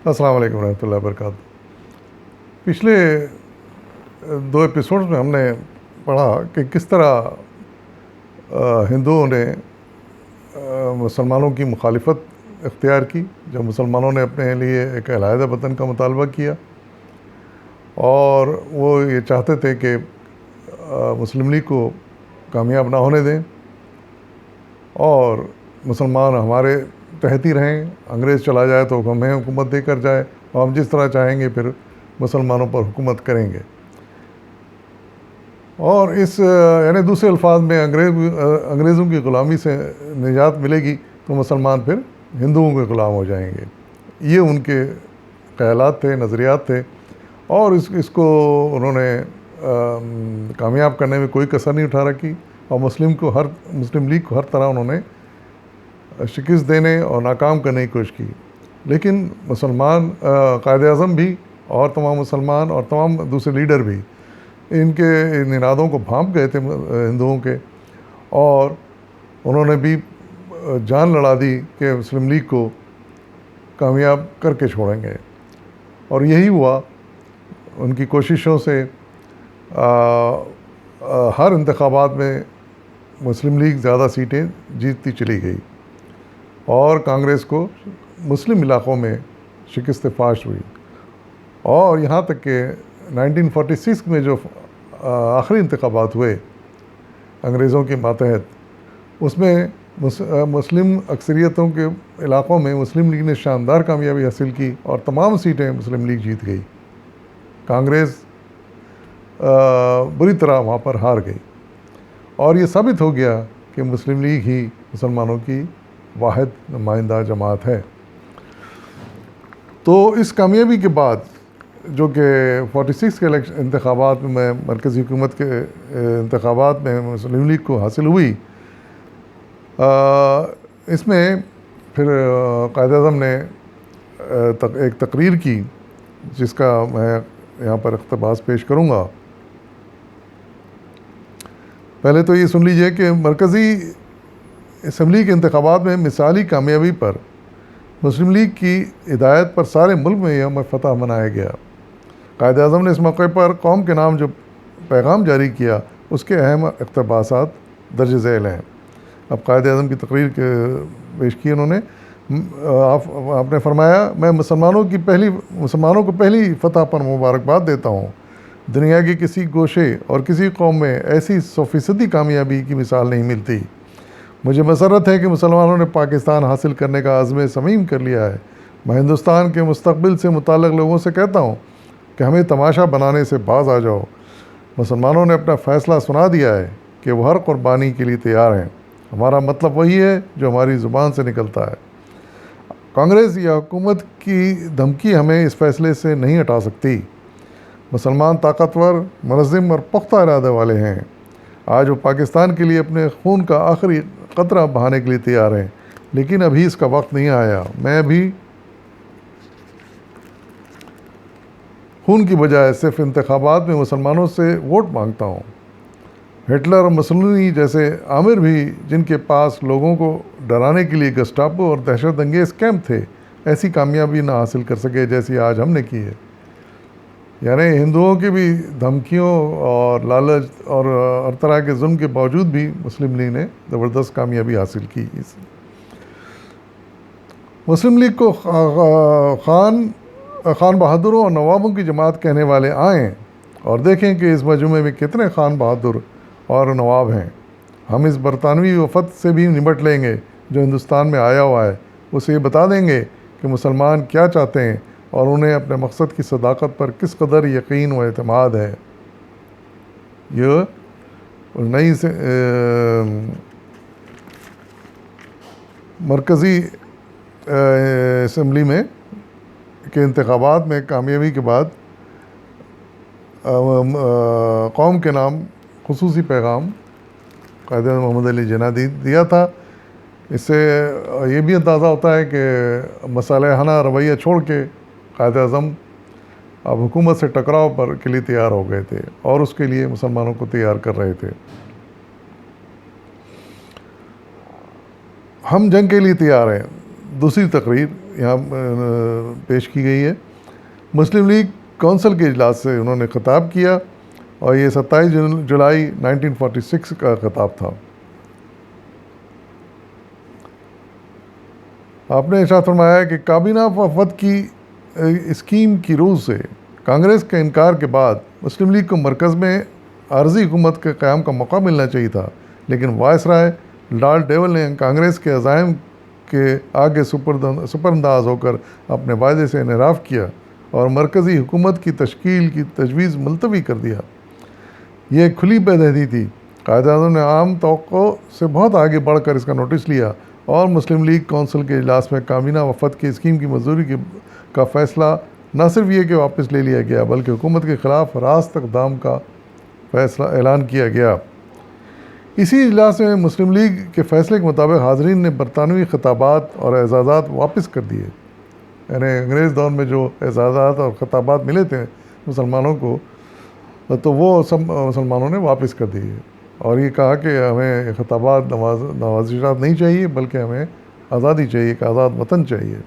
السلام علیکم ورحمۃ اللہ وبرکاتہ۔ پچھلے دو ایپیسوڈز میں ہم نے پڑھا کہ کس طرح ہندوؤں نے مسلمانوں کی مخالفت اختیار کی جب مسلمانوں نے اپنے لیے ایک علیحدہ وطن کا مطالبہ کیا، اور وہ یہ چاہتے تھے کہ مسلم لیگ کو کامیاب نہ ہونے دیں اور مسلمان ہمارے تحت ہی رہیں، انگریز چلا جائے تو ہمیں حکومت دے کر جائے اور ہم جس طرح چاہیں گے پھر مسلمانوں پر حکومت کریں گے۔ اور اس یعنی دوسرے الفاظ میں انگریزوں کی غلامی سے نجات ملے گی تو مسلمان پھر ہندوؤں کے غلام ہو جائیں گے۔ یہ ان کے خیالات تھے، نظریات تھے، اور اس کو انہوں نے کامیاب کرنے میں کوئی کسر نہیں اٹھا رکھی، اور مسلم لیگ کو ہر طرح انہوں نے شکست دینے اور ناکام کرنے کی کوشش کی۔ لیکن مسلمان قائد اعظم بھی اور تمام مسلمان اور تمام دوسرے لیڈر بھی ان کے ان ارادوں کو بھانپ گئے تھے ہندوؤں کے، اور انہوں نے بھی جان لڑا دی کہ مسلم لیگ کو کامیاب کر کے چھوڑیں گے، اور یہی ہوا۔ ان کی کوششوں سے ہر انتخابات میں مسلم لیگ زیادہ سیٹیں جیتتی چلی گئی، اور کانگریس کو مسلم علاقوں میں شکست فاش ہوئی، اور یہاں تک کہ 1946 میں جو آخری انتخابات ہوئے انگریزوں کے ماتحت، اس میں مسلم اکثریتوں کے علاقوں میں مسلم لیگ نے شاندار کامیابی حاصل کی اور تمام سیٹیں مسلم لیگ جیت گئی۔ کانگریس بری طرح وہاں پر ہار گئی، اور یہ ثابت ہو گیا کہ مسلم لیگ ہی مسلمانوں کی واحد نمائندہ جماعت ہے۔ تو اس کامیابی کے بعد جو کہ 46 کے انتخابات میں مرکزی حکومت کے انتخابات میں مسلم لیگ کو حاصل ہوئی، اس میں پھر قائد اعظم نے ایک تقریر کی جس کا میں یہاں پر اقتباس پیش کروں گا۔ پہلے تو یہ سن لیجئے کہ مرکزی اسمبلی کے انتخابات میں مثالی کامیابی پر مسلم لیگ کی ہدایت پر سارے ملک میں یوم فتح منایا گیا۔ قائد اعظم نے اس موقع پر قوم کے نام جو پیغام جاری کیا اس کے اہم اقتباسات درج ذیل ہیں۔ اب قائد اعظم کی تقریر پیش کی انہوں نے، آپ نے فرمایا، میں مسلمانوں کو پہلی فتح پر مبارکباد دیتا ہوں۔ دنیا کے کسی گوشے اور کسی قوم میں ایسی 100% کامیابی کی مثال نہیں ملتی۔ مجھے مسرت ہے کہ مسلمانوں نے پاکستان حاصل کرنے کا عزم صمیم کر لیا ہے۔ میں ہندوستان کے مستقبل سے متعلق لوگوں سے کہتا ہوں کہ ہمیں تماشا بنانے سے باز آ جاؤ۔ مسلمانوں نے اپنا فیصلہ سنا دیا ہے کہ وہ ہر قربانی کے لیے تیار ہیں۔ ہمارا مطلب وہی ہے جو ہماری زبان سے نکلتا ہے۔ کانگریس یا حکومت کی دھمکی ہمیں اس فیصلے سے نہیں ہٹا سکتی۔ مسلمان طاقتور، منظم اور پختہ ارادے والے ہیں۔ آج وہ پاکستان کے لیے اپنے خون کا آخری قطرہ بہانے کے لیے تیار ہیں، لیکن ابھی اس کا وقت نہیں آیا۔ میں ابھی خون کی بجائے صرف انتخابات میں مسلمانوں سے ووٹ مانگتا ہوں۔ ہٹلر اور مسولینی جیسے آمر بھی، جن کے پاس لوگوں کو ڈرانے کے لیے گسٹاپو اور دہشت انگیز کیمپ تھے، ایسی کامیابی نہ حاصل کر سکے جیسی آج ہم نے کی ہے۔ یعنی ہندوؤں کی بھی دھمکیوں اور لالچ اور ہر طرح کے ظلم کے باوجود بھی مسلم لیگ نے زبردست کامیابی حاصل کی۔ مسلم لیگ کو خان بہادروں اور نوابوں کی جماعت کہنے والے آئیں اور دیکھیں کہ اس مجموعے میں کتنے خان بہادر اور نواب ہیں۔ ہم اس برطانوی وفد سے بھی نمٹ لیں گے جو ہندوستان میں آیا ہوا ہے، اسے یہ بتا دیں گے کہ مسلمان کیا چاہتے ہیں اور انہیں اپنے مقصد کی صداقت پر کس قدر یقین و اعتماد ہے۔ یہ نئی مرکزی اسمبلی میں کے انتخابات میں کامیابی کے بعد قوم کے نام خصوصی پیغام قائد اعظم محمد علی جناح دیا تھا۔ اس سے یہ بھی اندازہ ہوتا ہے کہ مصالحانہ رویہ چھوڑ کے قائد اعظم اب حکومت سے ٹکراؤ کے لیے تیار ہو گئے تھے اور اس کے لیے مسلمانوں کو تیار کر رہے تھے۔ ہم جنگ کے لیے تیار ہیں۔ دوسری تقریر یہاں پیش کی گئی ہے۔ مسلم لیگ کونسل کے اجلاس سے انہوں نے خطاب کیا اور یہ 27 جولائی 1946 کا خطاب تھا۔ آپ نے ارشاد فرمایا کہ کابینہ وفد کی اسکیم کی روح سے کانگریس کے انکار کے بعد مسلم لیگ کو مرکز میں عارضی حکومت کے قیام کا موقع ملنا چاہیے تھا، لیکن وائس رائے لارڈ ڈیول نے کانگریس کے عزائم کے آگے سپر انداز ہو کر اپنے وعدے سے انحراف کیا اور مرکزی حکومت کی تشکیل کی تجویز ملتوی کر دیا۔ یہ ایک کھلی بے دہلی تھی۔ قائد اعظم نے عام توقع سے بہت آگے بڑھ کر اس کا نوٹس لیا اور مسلم لیگ کونسل کے اجلاس میں کابینہ وفد کی اسکیم کی منظوری کا فیصلہ نہ صرف یہ کہ واپس لے لیا گیا بلکہ حکومت کے خلاف راست اقدام کا فیصلہ اعلان کیا گیا۔ اسی اجلاس میں مسلم لیگ کے فیصلے کے مطابق حاضرین نے برطانوی خطابات اور اعزازات واپس کر دیے، یعنی انگریز دور میں جو اعزازات اور خطابات ملے تھے مسلمانوں کو تو وہ سب مسلمانوں نے واپس کر دیے، اور یہ کہا کہ ہمیں خطابات نوازشات نہیں چاہیے بلکہ ہمیں آزادی چاہیے، ایک آزاد وطن چاہیے۔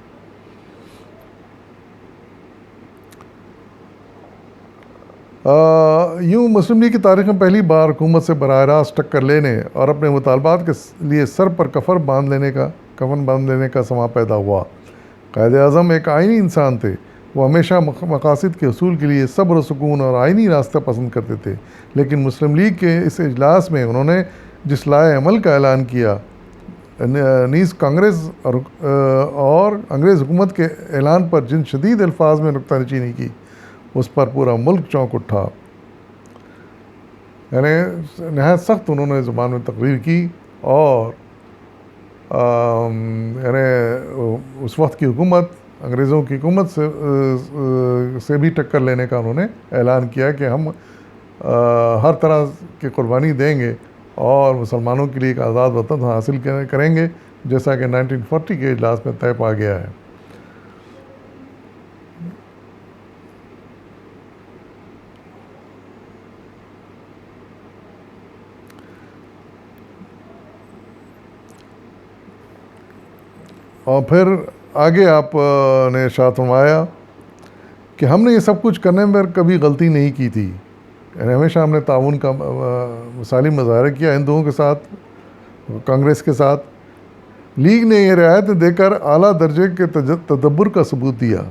یوں مسلم لیگ کی تاریخ میں پہلی بار حکومت سے براہ راست ٹکر لینے اور اپنے مطالبات کے لیے سر پر کفن باندھ لینے کا سماں پیدا ہوا۔ قائد اعظم ایک آئینی انسان تھے، وہ ہمیشہ مقاصد کے حصول کے لیے صبر و سکون اور آئینی راستہ پسند کرتے تھے، لیکن مسلم لیگ کے اس اجلاس میں انہوں نے جس لائحہ عمل کا اعلان کیا نیز کانگریس اور انگریز حکومت کے اعلان پر جن شدید الفاظ میں نکتہ نچینی کی اس پر پورا ملک چونک اٹھا۔ یعنی نہایت سخت انہوں نے زبان میں تقریر کی اور یعنی اس وقت کی حکومت انگریزوں کی حکومت سے بھی ٹکر لینے کا انہوں نے اعلان کیا کہ ہم ہر طرح کی قربانی دیں گے اور مسلمانوں کے لیے ایک آزاد وطن حاصل کریں گے، جیسا کہ 1940 کے اجلاس میں طے پا گیا ہے۔ اور پھر آگے آپ نے ارشاد فرمایا کہ ہم نے یہ سب کچھ کرنے میں کبھی غلطی نہیں کی تھی، یعنی ہمیشہ ہم نے تعاون کا مثالی مظاہرہ کیا ہندوؤں کے ساتھ، کانگریس کے ساتھ۔ لیگ نے یہ رعایتیں دے کر اعلیٰ درجے کے تدبر کا ثبوت دیا۔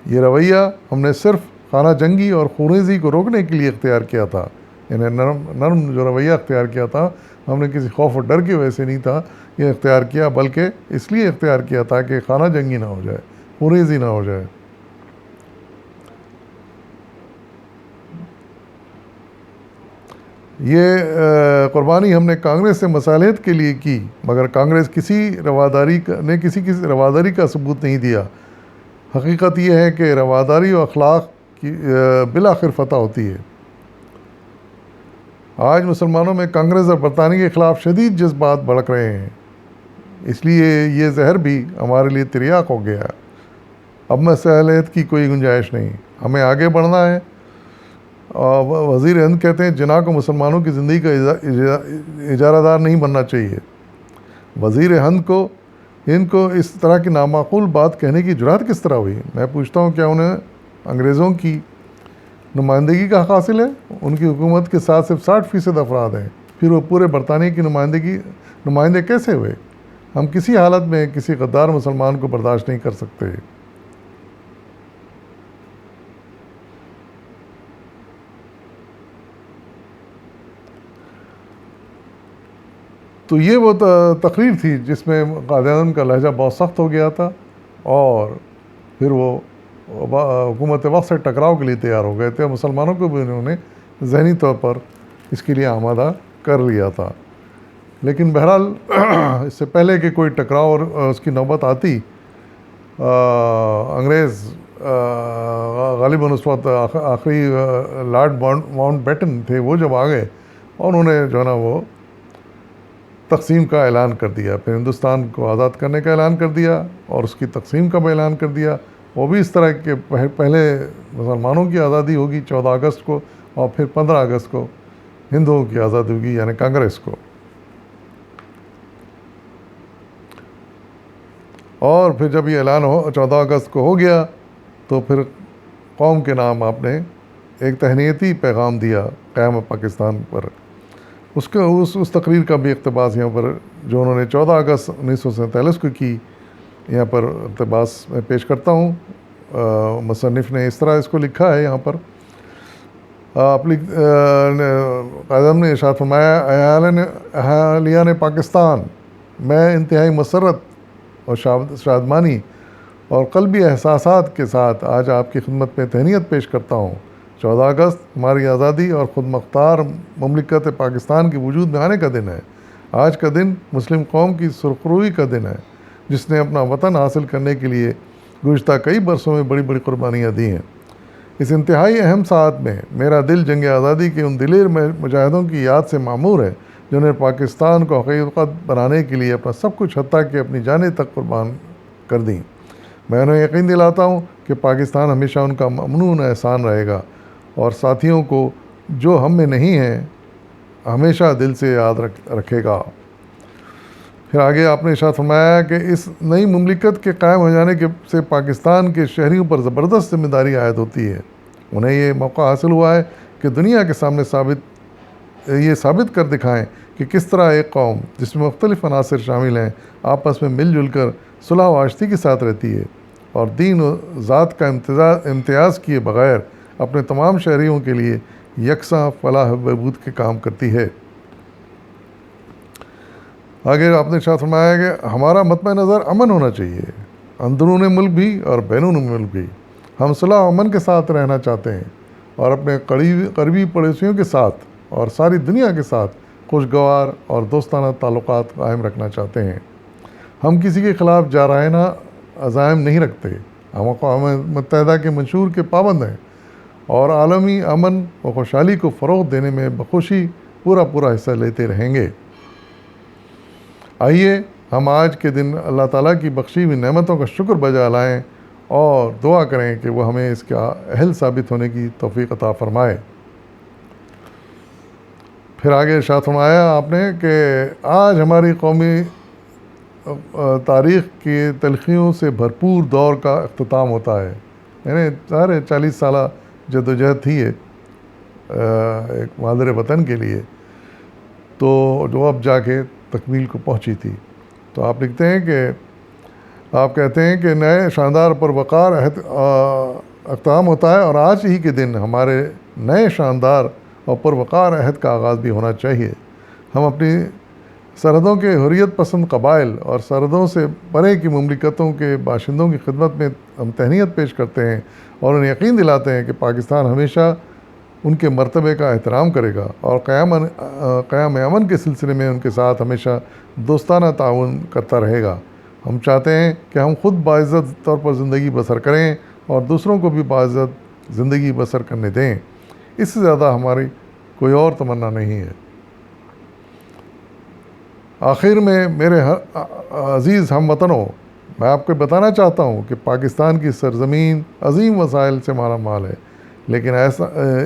یہ رویہ ہم نے صرف خانہ جنگی اور خونریزی کو روکنے کے لیے اختیار کیا تھا، یعنی نرم جو رویہ اختیار کیا تھا ہم نے کسی خوف و ڈر کی وجہ سے نہیں تھا یہ اختیار کیا، بلکہ اس لیے اختیار کیا تھا کہ خانہ جنگی نہ ہو جائے، خونریزی نہ ہو جائے۔ یہ قربانی ہم نے کانگریس سے مصالحت کے لیے کی، مگر کانگریس کسی رواداری کا ثبوت نہیں دیا۔ حقیقت یہ ہے کہ رواداری و اخلاق کی بالآخر فتح ہوتی ہے۔ آج مسلمانوں میں کانگریس اور برطانیہ کے خلاف شدید جذبات بھڑک رہے ہیں، اس لیے یہ زہر بھی ہمارے لیے تریاق ہو گیا ہے۔ اب مصالحت کی کوئی گنجائش نہیں، ہمیں آگے بڑھنا ہے۔ وزیر ہند کہتے ہیں جناح کو مسلمانوں کی زندگی کا اجارہ دار نہیں بننا چاہیے۔ وزیر ہند کو اس طرح کی نامعقول بات کہنے کی جرات کس طرح ہوئی؟ میں پوچھتا ہوں کیا انہیں انگریزوں کی نمائندگی کا حق حاصل ہے؟ ان کی حکومت کے ساتھ صرف 60% افراد ہیں، پھر وہ پورے برطانیہ کی نمائندے کیسے ہوئے؟ ہم کسی حالت میں کسی غدار مسلمان کو برداشت نہیں کر سکتے۔ تو یہ وہ تقریر تھی جس میں قائد اعظم کا لہجہ بہت سخت ہو گیا تھا اور پھر وہ حکومت وقت سے ٹکراؤ کے لیے تیار ہو گئے تھے۔ مسلمانوں کو بھی انہوں نے ذہنی طور پر اس کے لیے آمادہ کر لیا تھا، لیکن بہرحال اس سے پہلے کہ کوئی ٹکراؤ اور اس کی نوبت آتی، انگریز غالباً اس وقت آخری لارڈ ماؤنٹ بیٹن تھے، وہ جب آ گئے اور انہوں نے جو ہے نا وہ تقسیم کا اعلان کر دیا، پھر ہندوستان کو آزاد کرنے کا اعلان کر دیا اور اس کی تقسیم کا بھی اعلان کر دیا۔ وہ بھی اس طرح کہ پہلے مسلمانوں کی آزادی ہوگی 14 اگست کو اور پھر 15 اگست کو ہندوؤں کی آزادی ہوگی، یعنی کانگریس کو۔ اور پھر جب یہ اعلان 14 اگست کو ہو گیا تو پھر قوم کے نام آپ نے ایک تہنیتی پیغام دیا قیام پاکستان پر. اس تقریر کا بھی اقتباس یہاں پر جو انہوں نے 14 اگست 1947 کو کی یہاں پر اقتباس میں پیش کرتا ہوں. مصنف نے اس طرح اس کو لکھا ہے یہاں پر. قائد اعظم نے ارشاد فرمایا: اہالیان پاکستان، میں انتہائی مسرت اور شادمانی اور قلبی احساسات کے ساتھ آج آپ کی خدمت میں تہنیت پیش کرتا ہوں. 14 اگست ہماری آزادی اور خود مختار مملکت پاکستان کے وجود میں آنے کا دن ہے. آج کا دن مسلم قوم کی سرخروئی کا دن ہے، جس نے اپنا وطن حاصل کرنے کے لیے گزشتہ کئی برسوں میں بڑی بڑی قربانیاں دی ہیں. اس انتہائی اہم ساعت میں میرا دل جنگ آزادی کے ان دلیر مجاہدوں کی یاد سے معمور ہے جنہوں نے پاکستان کو حقیقت بنانے کے لیے اپنا سب کچھ حتیٰ کہ اپنی جانیں تک قربان کر دیں. میں انہیں یقین دلاتا ہوں کہ پاکستان ہمیشہ ان کا ممنون احسان رہے گا اور ساتھیوں کو جو ہم میں نہیں ہیں ہمیشہ دل سے یاد رکھے گا. پھر آگے آپ نے ارشاد فرمایا کہ اس نئی مملکت کے قائم ہو جانے سے پاکستان کے شہریوں پر زبردست ذمہ داری عائد ہوتی ہے. انہیں یہ موقع حاصل ہوا ہے کہ دنیا کے سامنے ثابت کر دکھائیں کہ کس طرح ایک قوم جس میں مختلف عناصر شامل ہیں آپس میں مل جل کر صلح و آشتی کے ساتھ رہتی ہے اور دین و ذات کا امتیاز کیے بغیر اپنے تمام شہریوں کے لیے یکساں فلاح و بہبود کے کام کرتی ہے. آگے آپ نے ارشاد فرمایا کہ ہمارا مطمع نظر امن ہونا چاہیے، اندرون ملک بھی اور بیرون ملک بھی. ہم صلح و امن کے ساتھ رہنا چاہتے ہیں اور اپنے قریبی پڑوسیوں کے ساتھ اور ساری دنیا کے ساتھ خوشگوار اور دوستانہ تعلقات قائم رکھنا چاہتے ہیں. ہم کسی کے خلاف جارحانہ عزائم نہیں رکھتے. ہم اقوام متحدہ کے منشور کے پابند ہیں اور عالمی امن و خوشحالی کو فروغ دینے میں بخوشی پورا حصہ لیتے رہیں گے. آئیے ہم آج کے دن اللہ تعالیٰ کی بخشی ہوئی نعمتوں کا شکر بجا لائیں اور دعا کریں کہ وہ ہمیں اس کا اہل ثابت ہونے کی توفیق عطا فرمائے. پھر آگے ارشاد فرمایا آپ نے کہ آج ہماری قومی تاریخ کی تلخیوں سے بھرپور دور کا اختتام ہوتا ہے. یعنی سارے 40 سالہ جدوجہد تھی ہے ایک مادر وطن کے لیے، تو جو اب جا کے تکمیل کو پہنچی تھی. تو آپ لکھتے ہیں کہ آپ کہتے ہیں کہ نئے شاندار پروقار اختتام ہوتا ہے اور آج ہی کے دن ہمارے نئے شاندار اور پروقار عہد کا آغاز بھی ہونا چاہیے. ہم اپنی سرحدوں کے حریت پسند قبائل اور سرحدوں سے پرے کی مملکتوں کے باشندوں کی خدمت میں ہم تہنیت پیش کرتے ہیں اور انہیں یقین دلاتے ہیں کہ پاکستان ہمیشہ ان کے مرتبے کا احترام کرے گا اور قیام امن کے سلسلے میں ان کے ساتھ ہمیشہ دوستانہ تعاون کرتا رہے گا. ہم چاہتے ہیں کہ ہم خود باعزت طور پر زندگی بسر کریں اور دوسروں کو بھی باعزت زندگی بسر کرنے دیں. اس سے زیادہ ہماری کوئی اور تمنا نہیں ہے. آخر میں میرے عزیز ہم وطنوں، میں آپ کو بتانا چاہتا ہوں کہ پاکستان کی سرزمین عظیم وسائل سے مالا مال ہے، لیکن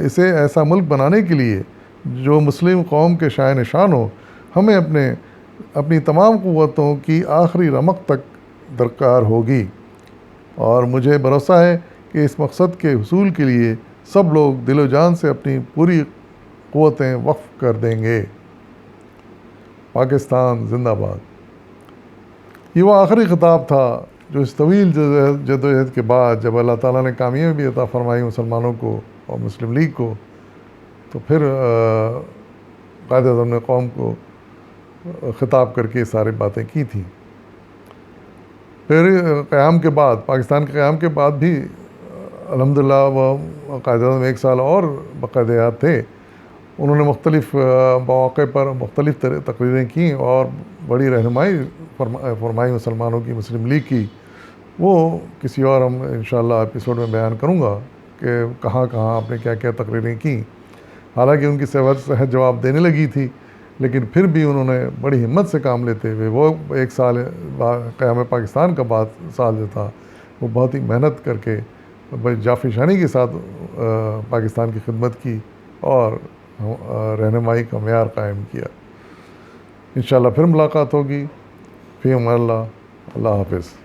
اسے ایسا ملک بنانے کے لیے جو مسلم قوم کے شائع نشان ہو، ہمیں اپنی تمام قوتوں کی آخری رمق تک درکار ہوگی. اور مجھے بھروسہ ہے کہ اس مقصد کے حصول کے لیے سب لوگ دل و جان سے اپنی پوری قوتیں وقف کر دیں گے. پاکستان زندہ باد. یہ وہ آخری خطاب تھا جو اس طویل جدوجہد کے بعد جب اللہ تعالیٰ نے کامیابی عطا فرمائی مسلمانوں کو اور مسلم لیگ کو، تو پھر قائد اعظم نے قوم کو خطاب کر کے ساری باتیں کی تھیں. پھر قیام کے بعد، پاکستان کے قیام کے بعد بھی الحمدللہ وہ قائد اعظم 1 سال اور باقاعد حیات تھے. انہوں نے مختلف مواقع پر مختلف تقریریں کیں اور بڑی رہنمائی فرمائی مسلمانوں کی، مسلم لیگ کی. وہ کسی اور ہم انشاءاللہ ایپیسوڈ میں بیان کروں گا کہ کہاں آپ نے کیا کیا تقریریں کیں. حالانکہ ان کی صحت جواب دینے لگی تھی، لیکن پھر بھی انہوں نے بڑی ہمت سے کام لیتے ہوئے وہ 1 سال قیام پاکستان کا بعد سال جو تھا وہ بہت ہی محنت کر کے بڑی جافشانی کے ساتھ پاکستان کی خدمت کی اور رہنمائی کا معیار قائم کیا. انشاءاللہ پھر ملاقات ہوگی. فی امان اللہ. اللہ حافظ.